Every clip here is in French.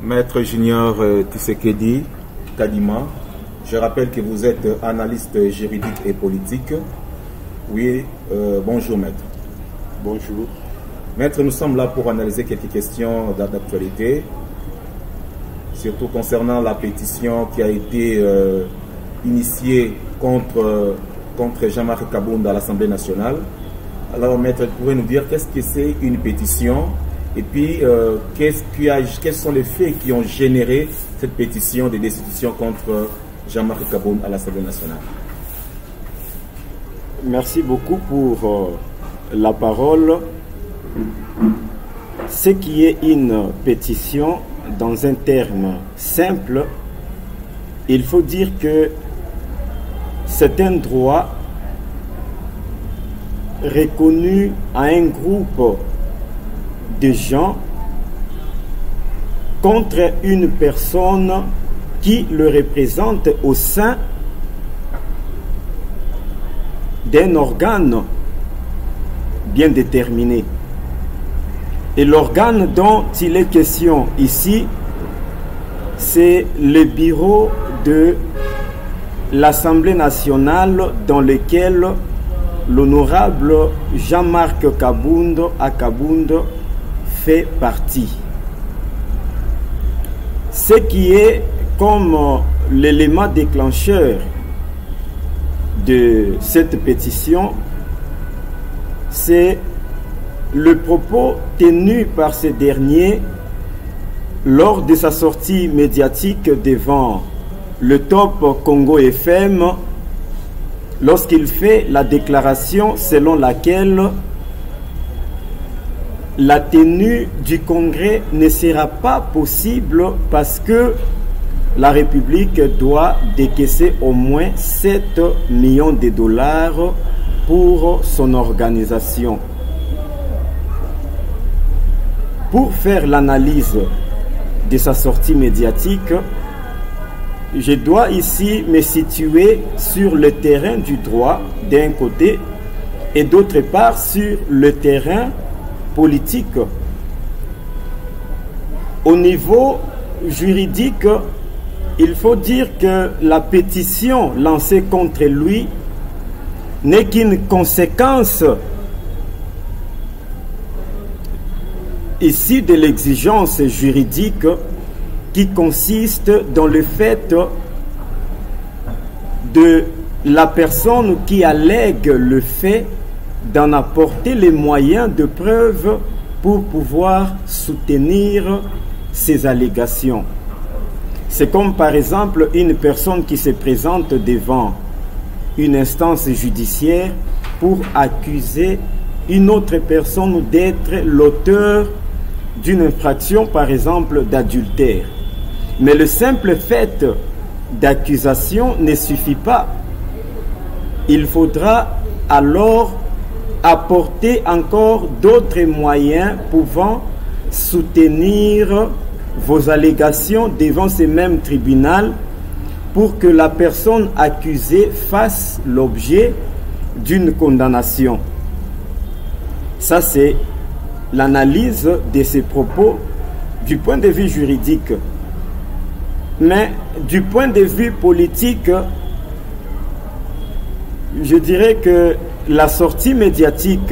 Maître Junior Tshisekedi Kadima, je rappelle que vous êtes analyste juridique et politique. Oui, bonjour maître. Bonjour. Maître, nous sommes là pour analyser quelques questions d'actualité, surtout concernant la pétition qui a été initiée contre Jean-Marc Kabound à l'Assemblée nationale. Alors maître, vous pouvez nous dire qu'est-ce que c'est une pétition et puis quels sont les faits qui ont généré cette pétition de destitution contre Jean-Marc Kabound à l'Assemblée nationale? Merci beaucoup pour la parole. Ce qui est une pétition, dans un terme simple, il faut dire que c'est un droit reconnu à un groupe de gens contre une personne qui le représente au sein d'un organe bien déterminé. Et l'organe dont il est question ici, c'est le bureau de l'Assemblée nationale dans lequel l'honorable Jean-Marc Kabound fait partie. Ce qui est comme l'élément déclencheur de cette pétition, c'est le propos tenu par ce dernier lors de sa sortie médiatique devant le Top Congo FM, lorsqu'il fait la déclaration selon laquelle la tenue du congrès ne sera pas possible parce que la République doit décaisser au moins 7 millions de dollars pour son organisation. Pour faire l'analyse de sa sortie médiatique, je dois ici me situer sur le terrain du droit d'un côté et d'autre part sur le terrain politique. Au niveau juridique, il faut dire que la pétition lancée contre lui n'est qu'une conséquence ici de l'exigence juridique qui consiste dans le fait de la personne qui allègue le fait d'en apporter les moyens de preuve pour pouvoir soutenir ces allégations. C'est comme par exemple une personne qui se présente devant une instance judiciaire pour accuser une autre personne d'être l'auteur d'une infraction, par exemple d'adultère. Mais le simple fait d'accusation ne suffit pas. Il faudra alors apporter encore d'autres moyens pouvant soutenir vos allégations devant ce même tribunal pour que la personne accusée fasse l'objet d'une condamnation. Ça, c'est l'analyse de ces propos du point de vue juridique. Mais du point de vue politique, je dirais que la sortie médiatique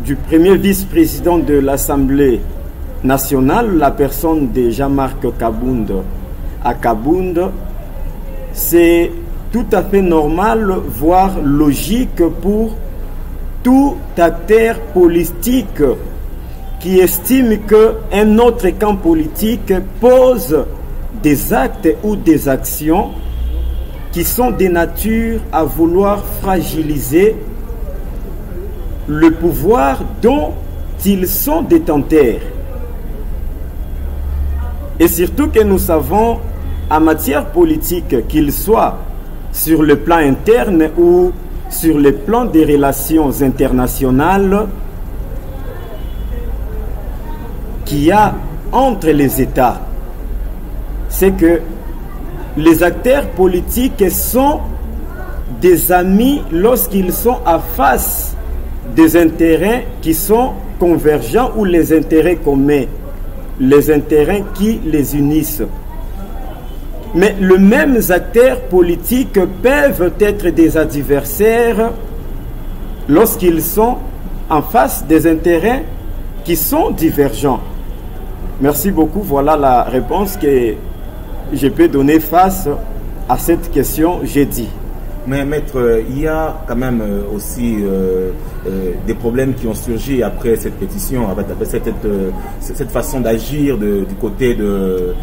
du premier vice-président de l'Assemblée nationale, la personne de Jean-Marc Kabound à Kabound, c'est tout à fait normal, voire logique pour tout acteur politique qui estime qu'un autre camp politique pose des actes ou des actions qui sont de nature à vouloir fragiliser le pouvoir dont ils sont détenteurs. Et surtout que nous savons, en matière politique, qu'il soit sur le plan interne ou sur le plan des relations internationales, qu'il y a entre les États, c'est que les acteurs politiques sont des amis lorsqu'ils sont en face des intérêts qui sont convergents ou les intérêts communs. les intérêts qui les unissent. Mais les mêmes acteurs politiques peuvent être des adversaires lorsqu'ils sont en face des intérêts qui sont divergents. Merci beaucoup. Voilà la réponse que je peux donner face à cette question, j'ai dit. Mais maître, il y a quand même aussi des problèmes qui ont surgi après cette pétition, après cette façon d'agir du côté de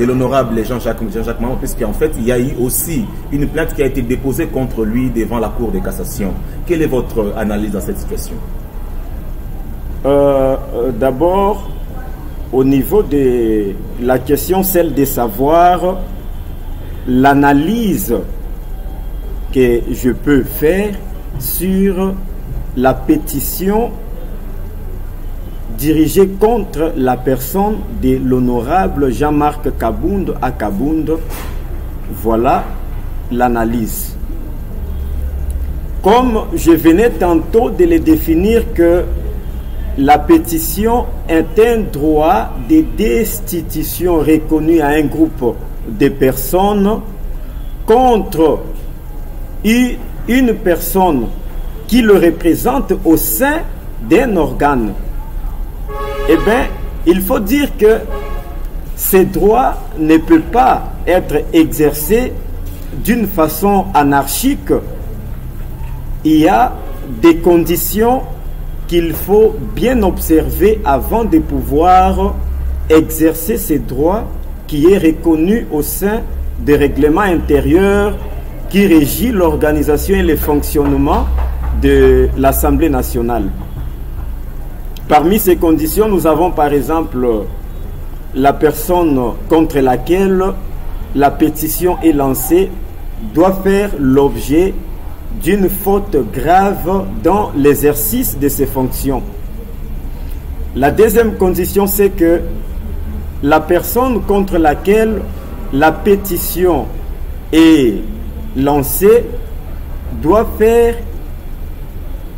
l'honorable Jean-Jacques Mambo, puisqu'en fait, il y a eu aussi une plainte qui a été déposée contre lui devant la Cour de cassation. Quelle est votre analyse dans cette situation? D'abord, au niveau de la question, celle de savoir l'analyse que je peux faire sur la pétition dirigée contre la personne de l'honorable Jean-Marc Kabound à Kabound. Voilà l'analyse. Comme je venais tantôt de le définir que la pétition est un droit de destitution reconnu à un groupe de personnes contre une personne qui le représente au sein d'un organe. Eh bien, il faut dire que ces droits ne peuvent pas être exercés d'une façon anarchique. Il y a des conditions qu'il faut bien observer avant de pouvoir exercer ces droits qui est reconnu au sein des règlements intérieurs qui régit l'organisation et le fonctionnement de l'Assemblée nationale. Parmi ces conditions, nous avons par exemple la personne contre laquelle la pétition est lancée doit faire l'objet d'une faute grave dans l'exercice de ses fonctions. La deuxième condition, c'est que la personne contre laquelle la pétition est lancée doit faire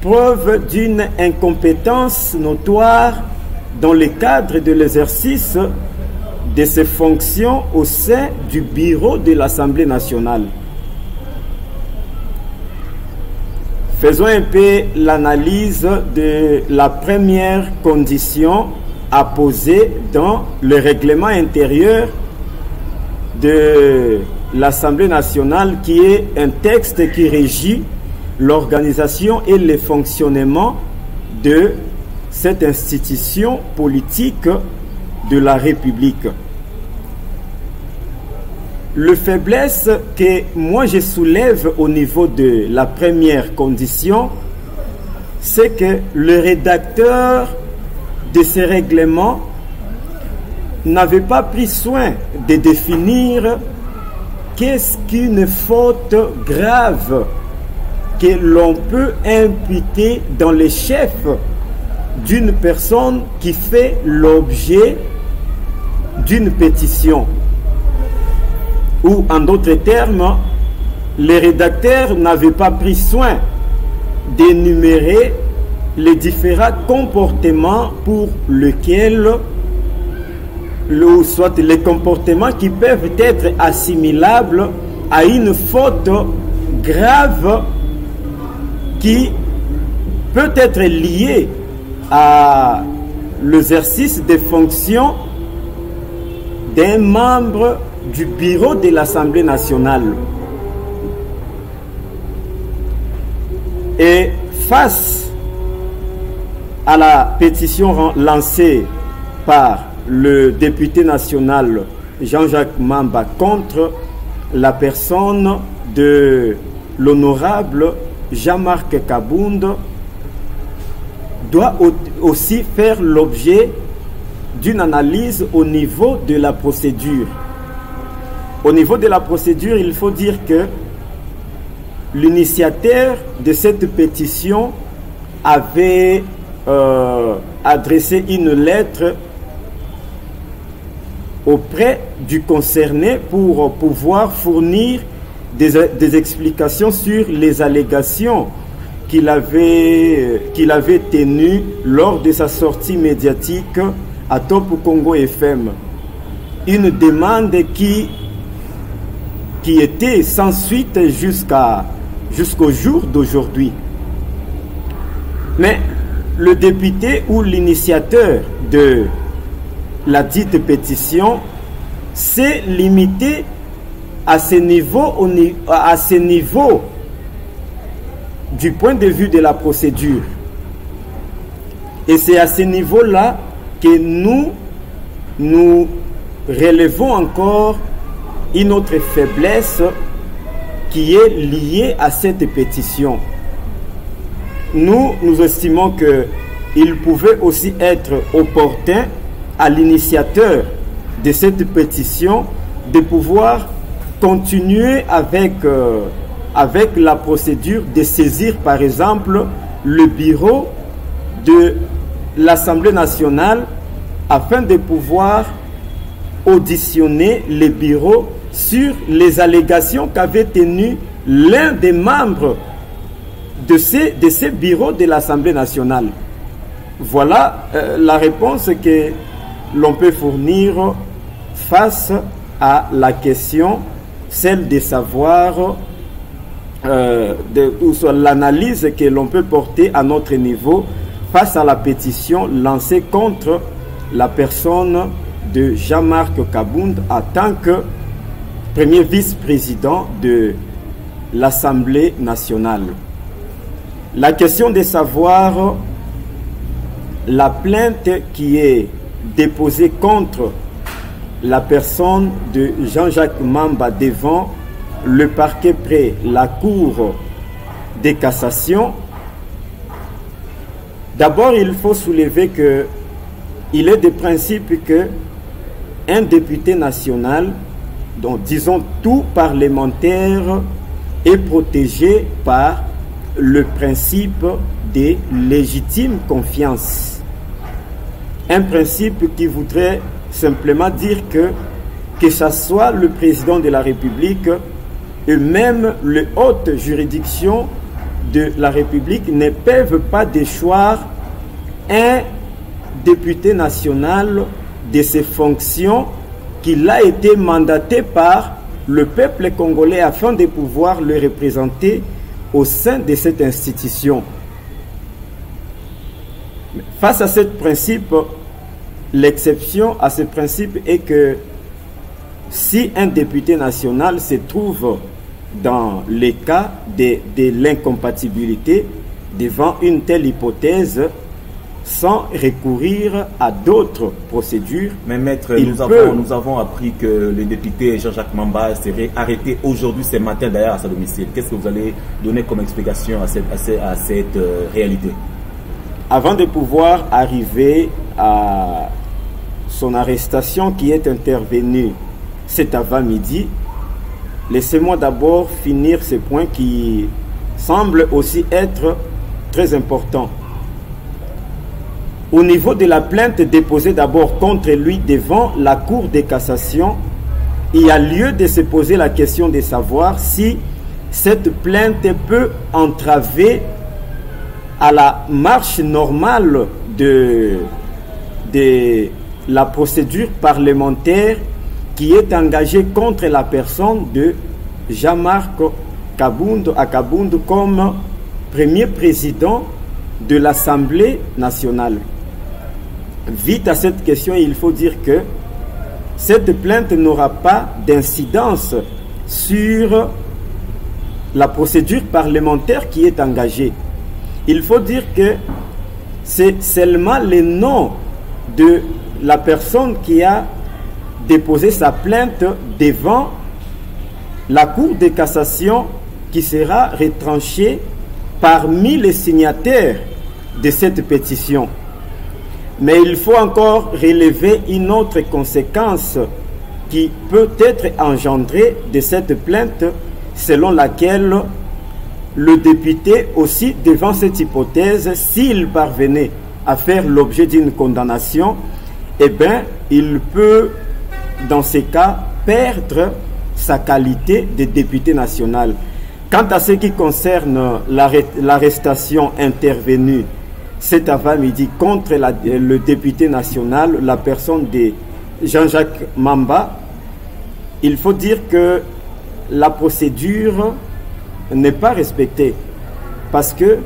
preuve d'une incompétence notoire dans le cadre de l'exercice de ses fonctions au sein du bureau de l'Assemblée nationale. Faisons un peu l'analyse de la première condition à poser dans le règlement intérieur de l'Assemblée nationale, qui est un texte qui régit l'organisation et le fonctionnement de cette institution politique de la République. Le faiblesse que moi je soulève au niveau de la première condition, c'est que le rédacteur de ces règlements n'avait pas pris soin de définir qu'est-ce qu'une faute grave que l'on peut imputer dans les chefs d'une personne qui fait l'objet d'une pétition. Ou en d'autres termes, les rédacteurs n'avaient pas pris soin d'énumérer les différents comportements pour lesquels, ou soit les comportements qui peuvent être assimilables à une faute grave qui peut être liée à l'exercice des fonctions d'un membre du bureau de l'Assemblée nationale. Et face à la pétition lancée par le député national Jean-Jacques Mamba contre la personne de l'honorable Jean-Marc Kabound, doit aussi faire l'objet d'une analyse au niveau de la procédure. Au niveau de la procédure, il faut dire que l'initiateur de cette pétition avait adressé une lettre auprès du concerné pour pouvoir fournir des explications sur les allégations qu'il avait tenue lors de sa sortie médiatique à Top Congo FM. Une demande qui était sans suite jusqu'au jour d'aujourd'hui. Mais le député ou l'initiateur de la dite pétition s'est limité à ce niveau du point de vue de la procédure. Et c'est à ce niveau-là que nous relevons encore une autre faiblesse qui est liée à cette pétition. Nous estimons qu'il pouvait aussi être opportun à l'initiateur de cette pétition de pouvoir continuer avec la procédure de saisir par exemple le bureau de l'Assemblée nationale afin de pouvoir auditionner les bureaux sur les allégations qu'avait tenues l'un des membres de ces bureaux de l'Assemblée nationale. Voilà la réponse que l'on peut fournir face à la question, celle de savoir l'analyse que l'on peut porter à notre niveau face à la pétition lancée contre la personne de Jean-Marc Kabound en tant que premier vice-président de l'Assemblée nationale. La question de savoir la plainte qui est déposée contre la personne de Jean-Jacques Mamba devant le parquet près la Cour de cassation. D'abord, il faut soulever que il est de principe que un député national, donc disons tout parlementaire, est protégé par le principe de légitime confiance. Un principe qui voudrait simplement dire que ce soit le président de la République et même les hautes juridictions de la République ne peuvent pas déchoir un député national de ses fonctions qu'il a été mandaté par le peuple congolais afin de pouvoir le représenter au sein de cette institution. Face à ce principe, l'exception à ce principe est que si un député national se trouve dans les cas de l'incompatibilité devant une telle hypothèse, sans recourir à d'autres procédures. Mais maître, nous avons appris que le député Jean-Jacques Mamba serait arrêté aujourd'hui, ce matin d'ailleurs à sa domicile. Qu'est-ce que vous allez donner comme explication à cette réalité? Avant de pouvoir arriver à son arrestation qui est intervenue cet avant-midi, laissez-moi d'abord finir ce point qui semble aussi être très important. Au niveau de la plainte déposée d'abord contre lui devant la Cour de cassation, il y a lieu de se poser la question de savoir si cette plainte peut entraver à la marche normale de la procédure parlementaire qui est engagée contre la personne de Jean-Marc Kabound comme premier président de l'Assemblée nationale. Vite à cette question, il faut dire que cette plainte n'aura pas d'incidence sur la procédure parlementaire qui est engagée. Il faut dire que c'est seulement le nom de la personne qui a déposé sa plainte devant la Cour de cassation qui sera retranché parmi les signataires de cette pétition. Mais il faut encore relever une autre conséquence qui peut être engendrée de cette plainte, selon laquelle le député aussi, devant cette hypothèse, s'il parvenait à faire l'objet d'une condamnation, eh bien, il peut, dans ces cas, perdre sa qualité de député national. Quant à ce qui concerne l'arrestation intervenue cet avant-midi contre le député national, la personne de Jean-Jacques Mamba, il faut dire que la procédure n'est pas respectée parce que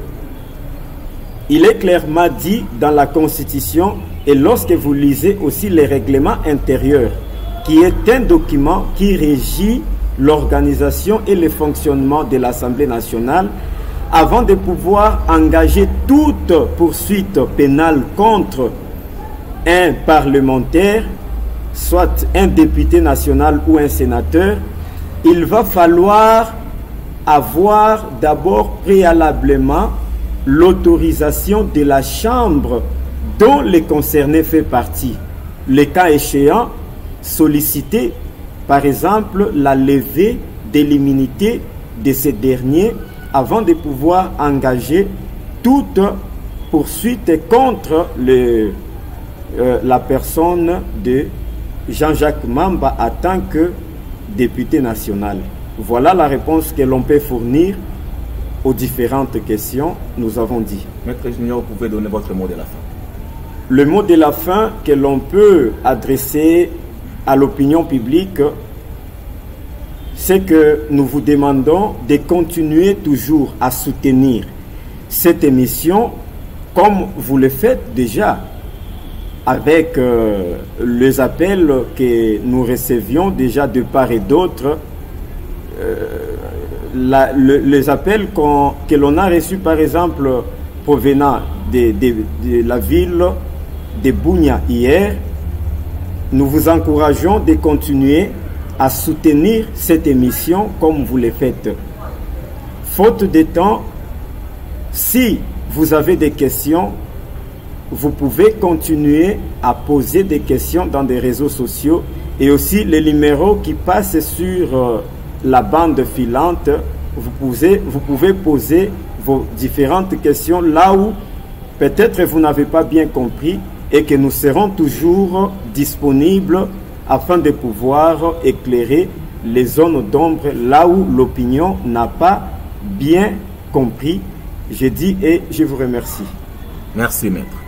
il est clairement dit dans la Constitution et lorsque vous lisez aussi les règlements intérieurs, qui est un document qui régit l'organisation et le fonctionnement de l'Assemblée nationale, avant de pouvoir engager toute poursuite pénale contre un parlementaire, soit un député national ou un sénateur, il va falloir avoir d'abord préalablement l'autorisation de la Chambre dont le concerné fait partie. Le cas échéant, solliciter par exemple la levée de l'immunité de ces derniers avant de pouvoir engager toute poursuite contre la personne de Jean-Jacques Mamba en tant que député national. Voilà la réponse que l'on peut fournir aux différentes questions, nous avons dit. Maître Junior, vous pouvez donner votre mot de la fin. Le mot de la fin que l'on peut adresser à l'opinion publique, c'est que nous vous demandons de continuer toujours à soutenir cette émission comme vous le faites déjà avec les appels que nous recevions déjà de part et d'autre, les appels que l'on a reçus par exemple provenant de la ville de Bunia hier. Nous vous encourageons de continuer à soutenir cette émission comme vous le faites. Faute de temps, si vous avez des questions, vous pouvez continuer à poser des questions dans des réseaux sociaux et aussi les numéros qui passent sur la bande filante. Vous pouvez poser vos différentes questions là où peut-être vous n'avez pas bien compris et que nous serons toujours disponibles afin de pouvoir éclairer les zones d'ombre là où l'opinion n'a pas bien compris. Je dis et je vous remercie. Merci, maître.